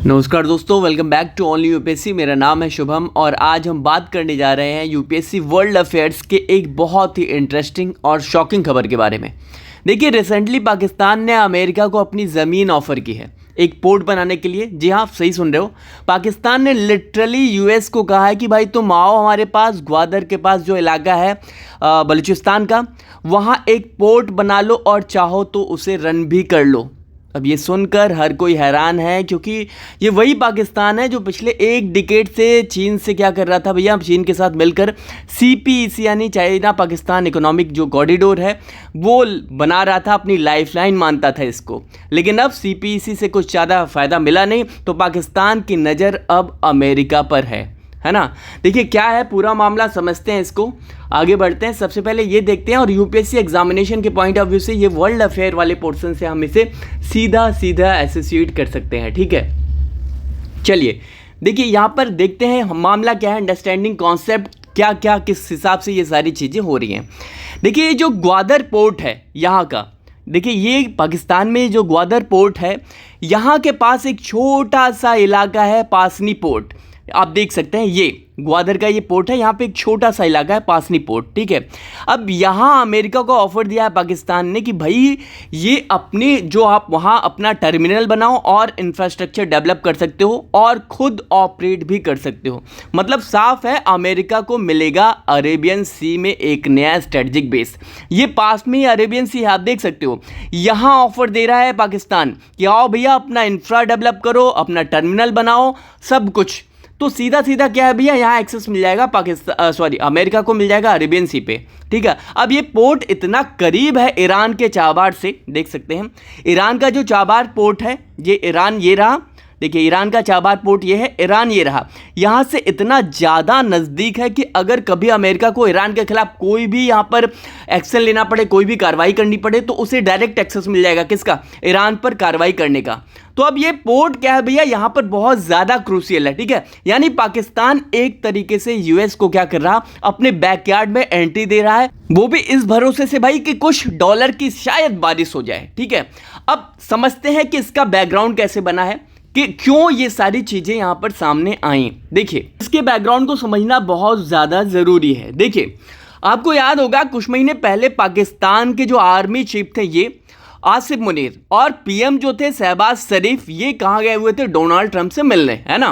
नमस्कार दोस्तों, welcome back to only UPSC. मेरा नाम है शुभम और आज हम बात करने जा रहे हैं यूपीएससी वर्ल्ड अफेयर्स के एक बहुत ही इंटरेस्टिंग और शॉकिंग खबर के बारे में। देखिए, रिसेंटली पाकिस्तान ने अमेरिका को अपनी ज़मीन ऑफ़र की है एक पोर्ट बनाने के लिए। जी हाँ, आप सही सुन रहे हो। पाकिस्तान ने लिटरली यूएस को कहा है कि भाई तुम आओ हमारे पास, ग्वादर के पास जो इलाका है बलूचिस्तान का, वहाँ एक पोर्ट बना लो और चाहो तो उसे रन भी कर लो। अब ये सुनकर हर कोई हैरान है, क्योंकि ये वही पाकिस्तान है जो पिछले एक डिकेड से चीन से क्या कर रहा था भैया, चीन के साथ मिलकर सीपीईसी यानी चाइना पाकिस्तान इकोनॉमिक जो कॉरिडोर है वो बना रहा था, अपनी लाइफलाइन मानता था इसको। लेकिन अब सीपीईसी से कुछ ज़्यादा फ़ायदा मिला नहीं, तो पाकिस्तान की नज़र अब अमेरिका पर है ना। देखिए क्या है पूरा मामला, समझते हैं इसको, आगे बढ़ते हैं। सबसे पहले ये देखते हैं, और यूपीएससी एग्जामिनेशन के पॉइंट ऑफ व्यू से ये वर्ल्ड अफेयर वाले पोर्शन से हम इसे सीधा एसोसिएट कर सकते हैं। ठीक है, चलिए देखिए यहाँ पर देखते हैं मामला क्या है, अंडरस्टैंडिंग कॉन्सेप्ट क्या क्या किस हिसाब से ये सारी चीज़ें हो रही हैं। देखिए ये जो ग्वादर पोर्ट है यहाँ का, देखिए ये पाकिस्तान में जो ग्वादर पोर्ट है, यहाँ के पास एक छोटा सा इलाका है पासनी पोर्ट। आप देख सकते हैं ये ग्वादर का ये पोर्ट है, यहाँ पे एक छोटा सा इलाका है पासनी पोर्ट। ठीक है, अब यहाँ अमेरिका को ऑफर दिया है पाकिस्तान ने कि भाई ये अपनी जो आप वहाँ अपना टर्मिनल बनाओ और इंफ्रास्ट्रक्चर डेवलप कर सकते हो और खुद ऑपरेट भी कर सकते हो। मतलब साफ है, अमेरिका को मिलेगा अरेबियन सी में एक नया स्ट्रेटजिक बेस। ये पास में ही अरेबियन सी है, आप देख सकते हो। यहाँ ऑफर दे रहा है पाकिस्तान कि आओ भैया अपना इंफ्रा डेवलप करो, अपना टर्मिनल बनाओ, सब कुछ। तो सीधा क्या है भैया, यहाँ एक्सेस मिल जाएगा अमेरिका को मिल जाएगा अरेबियन सी पे। ठीक है, अब ये पोर्ट इतना करीब है ईरान के चाबार से, देख सकते हैं ईरान का जो चाबार पोर्ट है ये ईरान, ये रहा। देखिए ईरान का चाबार पोर्ट ये है, ईरान ये रहा। यहाँ से इतना ज़्यादा नज़दीक है कि अगर कभी अमेरिका को ईरान के खिलाफ कोई भी यहाँ पर एक्शन लेना पड़े, कोई भी कार्रवाई करनी पड़े, तो उसे डायरेक्ट एक्सेस मिल जाएगा किसका, ईरान पर कार्रवाई करने का। तो अब ये पोर्ट क्या है भैया, यहाँ पर बहुत ज़्यादा क्रूशियल है। ठीक है, यानी पाकिस्तान एक तरीके से यूएस को क्या कर रहा, अपने बैकयार्ड में एंट्री दे रहा है, वो भी इस भरोसे से भाई कि कुछ डॉलर की शायद बारिश हो जाए। ठीक है, अब समझते हैं कि इसका बैकग्राउंड कैसे बना है, कि क्यों ये सारी चीज़ें यहाँ पर सामने आई। देखिए इसके बैकग्राउंड को समझना बहुत ज़्यादा ज़रूरी है। देखिए आपको याद होगा कुछ महीने पहले पाकिस्तान के जो आर्मी चीफ थे ये आसिफ मुनीर, और पीएम जो थे शहबाज शरीफ, ये कहाँ गए हुए थे, डोनाल्ड ट्रंप से मिलने, है ना।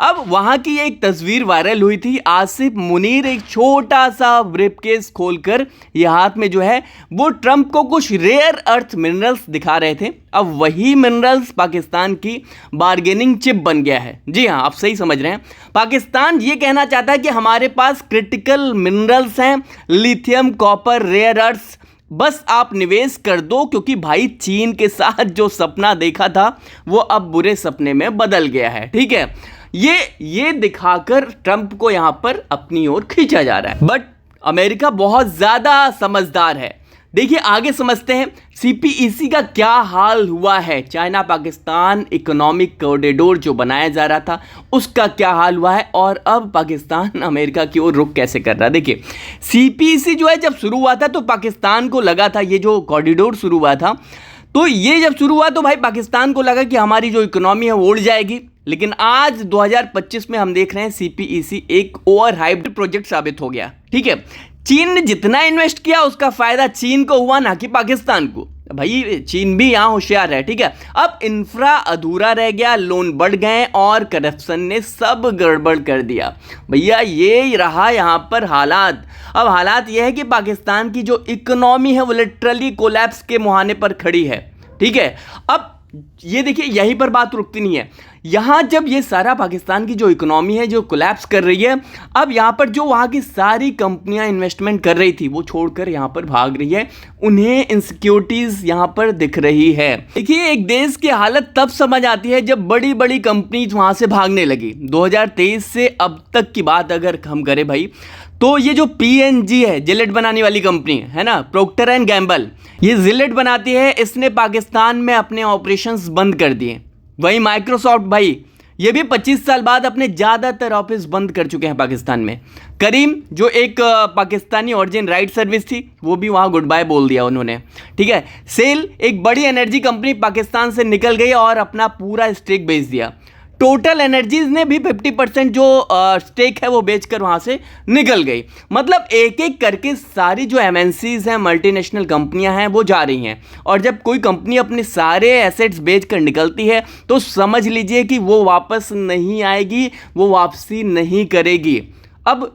अब वहाँ की एक तस्वीर वायरल हुई थी, आसिफ मुनीर एक छोटा सा ब्रीफकेस खोलकर ये हाथ में जो है वो ट्रंप को कुछ रेयर अर्थ मिनरल्स दिखा रहे थे। अब वही मिनरल्स पाकिस्तान की बार्गेनिंग चिप बन गया है। जी हाँ, आप सही समझ रहे हैं। पाकिस्तान ये कहना चाहता है कि हमारे पास क्रिटिकल मिनरल्स हैं, लिथियम, कॉपर, रेयर अर्थ्स, बस आप निवेश कर दो, क्योंकि भाई चीन के साथ जो सपना देखा था वो अब बुरे सपने में बदल गया है। ठीक है, ये दिखाकर ट्रंप को यहां पर अपनी ओर खींचा जा रहा है। बट अमेरिका बहुत ज्यादा समझदार है। देखिए आगे समझते हैं सीपीईसी का क्या हाल हुआ है। चाइना पाकिस्तान इकोनॉमिक कॉरिडोर जो बनाया जा रहा था उसका क्या हाल हुआ है, और अब पाकिस्तान अमेरिका की ओर रुख कैसे कर रहा है। देखिए सीपीईसी जो है जब शुरू हुआ था तो पाकिस्तान को लगा था, ये जो कॉरिडोर शुरू हुआ था, तो ये जब शुरू हुआ तो भाई पाकिस्तान को लगा कि हमारी जो इकोनॉमी है वो उड़ जाएगी। लेकिन आज 2025 में हम देख रहे हैं सीपीईसी एक ओवर हाइप्ड प्रोजेक्ट साबित हो गया। ठीक है, चीन ने जितना इन्वेस्ट किया उसका फायदा चीन को हुआ, ना कि पाकिस्तान को। भाई चीन भी यहाँ होशियार है। ठीक है, अब इंफ्रा अधूरा रह गया, लोन बढ़ गए और करप्शन ने सब गड़बड़ कर दिया। भैया ये रहा यहाँ पर हालात। अब हालात ये है कि पाकिस्तान की जो इकोनॉमी है वो लिटरली कोलैप्स के मुहाने पर खड़ी है। ठीक है, अब ये देखिए यहीं पर बात रुकती नहीं है। यहाँ जब ये सारा पाकिस्तान की जो इकोनॉमी है जो कोलैप्स कर रही है, अब यहाँ पर जो वहाँ की सारी कंपनियाँ इन्वेस्टमेंट कर रही थी वो छोड़कर यहाँ पर भाग रही है, उन्हें इनसिक्योरिटीज़ यहाँ पर दिख रही है। देखिए एक देश की हालत तब समझ आती है जब बड़ी बड़ी कंपनीज वहाँ से भागने लगी। 2023 से अब तक की बात अगर हम करें भाई, तो ये जो पीएनजी है, जिलेट बनाने वाली कंपनी है ना, प्रोक्टर एंड गैम्बल, ये जिलेट बनाती है, इसने पाकिस्तान में अपने ऑपरेशंस बंद कर दिए। वहीं माइक्रोसॉफ्ट भाई ये भी 25 साल बाद अपने ज़्यादातर ऑफिस बंद कर चुके हैं पाकिस्तान में। करीम जो एक पाकिस्तानी ऑरिजिन राइड सर्विस थी वो भी वहाँ गुड बाय बोल दिया उन्होंने। ठीक है, सेल एक बड़ी एनर्जी कंपनी पाकिस्तान से निकल गई और अपना पूरा स्टेक बेच दिया। टोटल एनर्जीज ने भी 50% जो स्टेक है वो बेचकर वहां से निकल गई। मतलब एक एक करके सारी जो एमएनसीज हैं, मल्टीनेशनल कंपनियां हैं, वो जा रही हैं। और जब कोई कंपनी अपने सारे एसेट्स बेचकर निकलती है तो समझ लीजिए कि वो वापस नहीं आएगी, वो वापसी नहीं करेगी। अब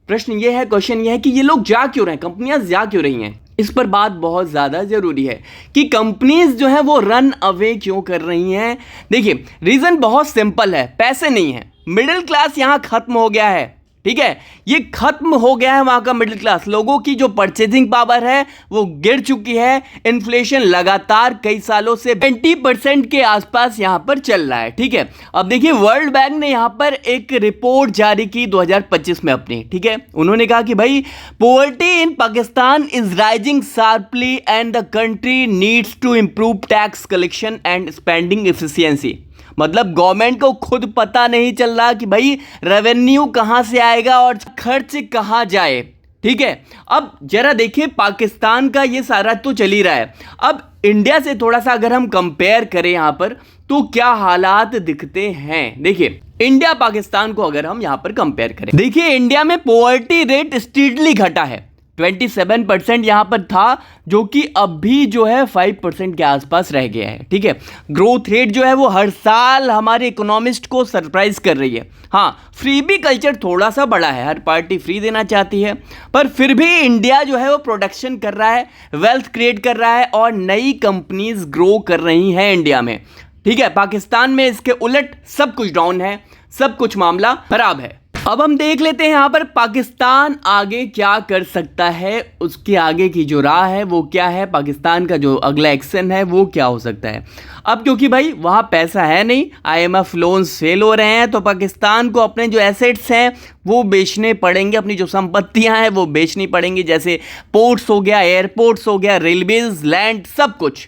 प्रश्न ये है, क्वेश्चन ये है कि ये लोग जा क्यों रहे हैं, कंपनियां जा क्यों रही हैं। इस पर बात बहुत ज़्यादा ज़रूरी है कि कंपनीज जो है वो रन अवे क्यों कर रही हैं। देखिए रीज़न बहुत सिंपल है, पैसे नहीं है। मिडिल क्लास यहाँ खत्म हो गया है, ठीक है, ये खत्म हो गया है वहाँ का मिडिल क्लास। लोगों की जो परचेजिंग पावर है वो गिर चुकी है। इन्फ्लेशन लगातार कई सालों से 20% के आसपास यहाँ पर चल रहा है, ठीक है। अब देखिए वर्ल्ड बैंक ने यहाँ पर एक रिपोर्ट जारी की 2025 में अपनी, ठीक है। उन्होंने कहा कि भाई poverty in Pakistan is rising sharply and the country needs to improve tax collection and spending efficiency. मतलब गवर्नमेंट को खुद पता नहीं चल रहा कि भाई रेवेन्यू कहाँ से आएगा और खर्च कहाँ जाए, ठीक है। अब जरा देखिए पाकिस्तान का ये सारा तो चल ही रहा है। अब इंडिया से थोड़ा सा अगर हम कंपेयर करें यहाँ पर तो क्या हालात दिखते हैं। देखिए इंडिया पाकिस्तान को अगर हम यहाँ पर कंपेयर करें, देखिए इंडिया में पॉवर्टी रेट स्टीडली घटा है। 27% यहाँ पर था जो कि अभी जो है 5% के आसपास रह गया है, ठीक है। ग्रोथ रेट जो है वो हर साल हमारे इकोनॉमिस्ट को सरप्राइज कर रही है। हाँ, फ्रीबी कल्चर थोड़ा सा बड़ा है, हर पार्टी फ्री देना चाहती है, पर फिर भी इंडिया जो है वो प्रोडक्शन कर रहा है, वेल्थ क्रिएट कर रहा है और नई कंपनीज ग्रो कर रही हैं इंडिया में, ठीक है। पाकिस्तान में इसके उलट सब कुछ डाउन है, सब कुछ मामला खराब है। अब हम देख लेते हैं यहाँ पर पाकिस्तान आगे क्या कर सकता है, उसके आगे की जो राह है वो क्या है, पाकिस्तान का जो अगला एक्शन है वो क्या हो सकता है। अब क्योंकि भाई वहाँ पैसा है नहीं, IMF लोन्स फेल हो रहे हैं, तो पाकिस्तान को अपने जो एसेट्स हैं वो बेचने पड़ेंगे, अपनी जो संपत्तियाँ हैं वो बेचनी पड़ेंगी, जैसे पोर्ट्स हो गया, एयरपोर्ट्स हो गया, रेलवेज, लैंड, सब कुछ।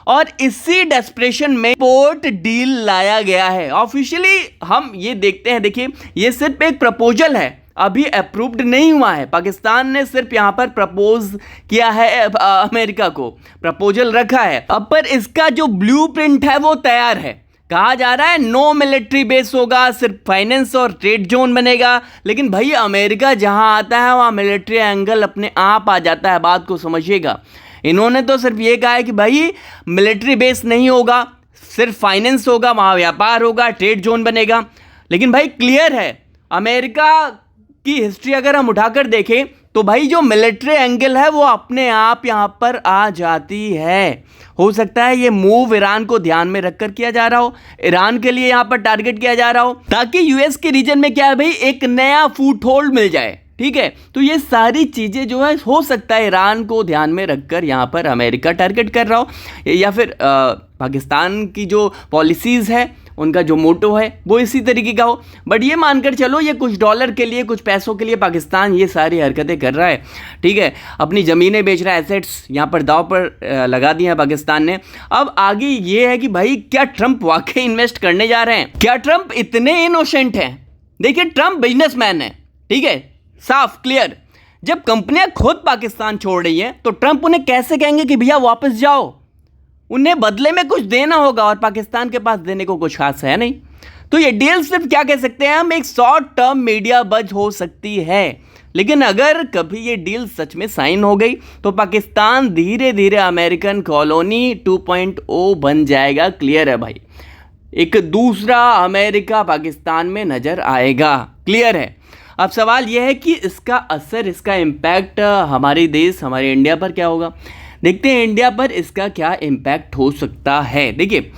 और इसी डेस्परेशन में पोर्ट डील लाया गया है। ऑफिशियली हम ये देखते हैं, देखिए ये सिर्फ एक प्रपोजल है, अभी अप्रूव्ड नहीं हुआ है। पाकिस्तान ने सिर्फ यहाँ पर प्रपोज किया है, अमेरिका को प्रपोजल रखा है। अब पर इसका जो ब्लूप्रिंट है वो तैयार है। कहा जा रहा है नो मिलिट्री बेस होगा, सिर्फ फाइनेंस और ट्रेड जोन बनेगा। लेकिन भाई अमेरिका जहाँ आता है वहाँ मिलिट्री एंगल अपने आप आ जाता है, बात को समझिएगा। इन्होंने तो सिर्फ ये कहा है कि भाई मिलिट्री बेस नहीं होगा, सिर्फ फाइनेंस होगा, वहाँ व्यापार होगा, ट्रेड जोन बनेगा। लेकिन भाई क्लियर है, अमेरिका की हिस्ट्री अगर हम उठाकर देखें तो भाई जो मिलिट्री एंगल है वो अपने आप यहाँ पर आ जाती है। हो सकता है ये मूव ईरान को ध्यान में रखकर किया जा रहा हो, ईरान के लिए यहाँ पर टारगेट किया जा रहा हो, ताकि यूएस के रीजन में क्या है भाई एक नया फुट होल्ड मिल जाए, ठीक है। तो ये सारी चीज़ें जो है हो सकता है ईरान को ध्यान में रखकर यहाँ पर अमेरिका टारगेट कर रहा हो, या फिर पाकिस्तान की जो पॉलिसीज़ है उनका जो मोटो है वो इसी तरीके का हो। बट ये मानकर चलो ये कुछ डॉलर के लिए, कुछ पैसों के लिए पाकिस्तान ये सारी हरकतें कर रहा है, ठीक है। अपनी ज़मीनें बेच रहा है, एसेट्स यहाँ पर दाव पर लगा दिए हैं पाकिस्तान ने। अब आगे ये है कि भाई क्या ट्रंप वाकई इन्वेस्ट करने जा रहे हैं, क्या ट्रंप इतने इनोसेंट हैं। देखिए ट्रंप बिजनेसमैन है, ठीक है, साफ क्लियर। जब कंपनियां खुद पाकिस्तान छोड़ रही हैं तो ट्रंप उन्हें कैसे कहेंगे कि भैया वापस जाओ। उन्हें बदले में कुछ देना होगा और पाकिस्तान के पास देने को कुछ खास है नहीं। तो ये डील सिर्फ क्या कह सकते हैं हम, एक शॉर्ट टर्म मीडिया बज हो सकती है। लेकिन अगर कभी ये डील सच में साइन हो गई तो पाकिस्तान धीरे धीरे अमेरिकन कॉलोनी 2.0 बन जाएगा। क्लियर है भाई, एक दूसरा अमेरिका पाकिस्तान में नजर आएगा, क्लियर है। अब सवाल यह है कि इसका असर, इसका इम्पैक्ट हमारे देश, हमारे इंडिया पर क्या होगा। देखते हैं इंडिया पर इसका क्या इम्पैक्ट हो सकता है। देखिए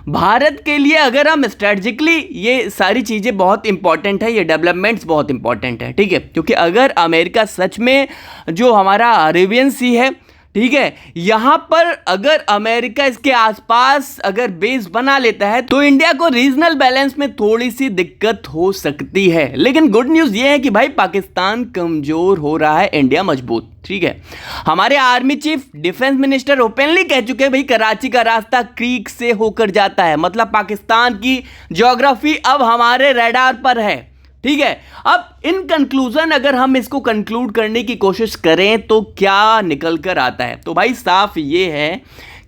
भारत के लिए अगर हम स्ट्रेटजिकली, ये सारी चीज़ें बहुत इंपॉर्टेंट है, ये डेवलपमेंट्स बहुत इंपॉर्टेंट है, ठीक है। क्योंकि अगर अमेरिका सच में जो हमारा अरेबियन सी है, ठीक है, यहाँ पर अगर अमेरिका इसके आसपास अगर बेस बना लेता है तो इंडिया को रीजनल बैलेंस में थोड़ी सी दिक्कत हो सकती है। लेकिन गुड न्यूज़ ये है कि भाई पाकिस्तान कमज़ोर हो रहा है, इंडिया मजबूत, ठीक है। हमारे army chief, defence minister openly कह चुके हैं भाई कराची का रास्ता क्रीक से होकर जाता है। मतलब पाकिस्तान की ज्योग्राफी अब हमारे रडार पर है, ठीक है। अब इन कंक्लूजन अगर हम इसको कंक्लूड करने की कोशिश करें तो क्या निकल कर आता है, तो भाई साफ ये है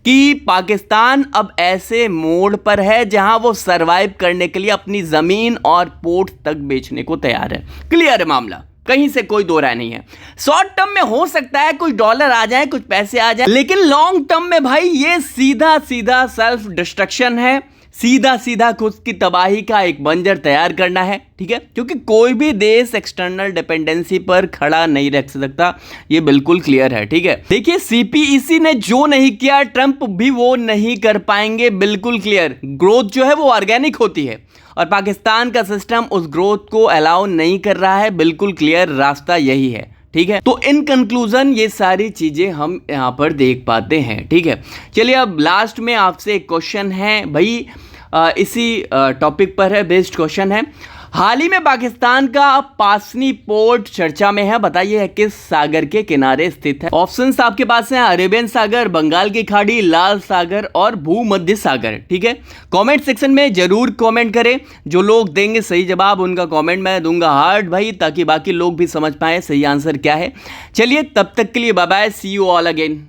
कि पाकिस्तान अब ऐसे मोड़ पर है जहां वो सरवाइव करने के लिए अपनी ज़मीन और पोर्ट तक बेचने को तैयार है। क्लियर है मामला, कहीं से कोई दो राय नहीं है। शॉर्ट टर्म में हो सकता है कुछ डॉलर आ जाए, कुछ पैसे आ जाए, लेकिन लॉन्ग टर्म में भाई ये सीधा सीधा सेल्फ डिस्ट्रक्शन है, सीधा सीधा खुद की तबाही का एक बंजर तैयार करना है। ठीक है, क्योंकि कोई भी देश एक्सटर्नल डिपेंडेंसी पर खड़ा नहीं रह सकता, ये बिल्कुल क्लियर है। ठीक है, देखिए सीपीईसी ने जो नहीं किया ट्रंप भी वो नहीं कर पाएंगे, बिल्कुल क्लियर। ग्रोथ जो है वो ऑर्गेनिक होती है और पाकिस्तान का सिस्टम उस ग्रोथ को अलाउ नहीं कर रहा है, बिल्कुल क्लियर रास्ता यही है। ठीक है, तो इन कंक्लूजन ये सारी चीजें हम यहाँ पर देख पाते हैं। ठीक है, चलिए अब लास्ट में आपसे एक क्वेश्चन है भाई, इसी टॉपिक पर है, बेस्ड क्वेश्चन है। हाल ही में पाकिस्तान का पासनी पोर्ट चर्चा में है, बताइए किस सागर के किनारे स्थित है। ऑप्शंस आपके पास हैं अरेबियन सागर, बंगाल की खाड़ी, लाल सागर और भूमध्य सागर। ठीक है, कमेंट सेक्शन में जरूर कमेंट करें, जो लोग देंगे सही जवाब उनका कमेंट मैं दूंगा हार्ट भाई, ताकि बाकी लोग भी समझ पाए सही आंसर क्या है। चलिए तब तक के लिए bye bye, see you all again.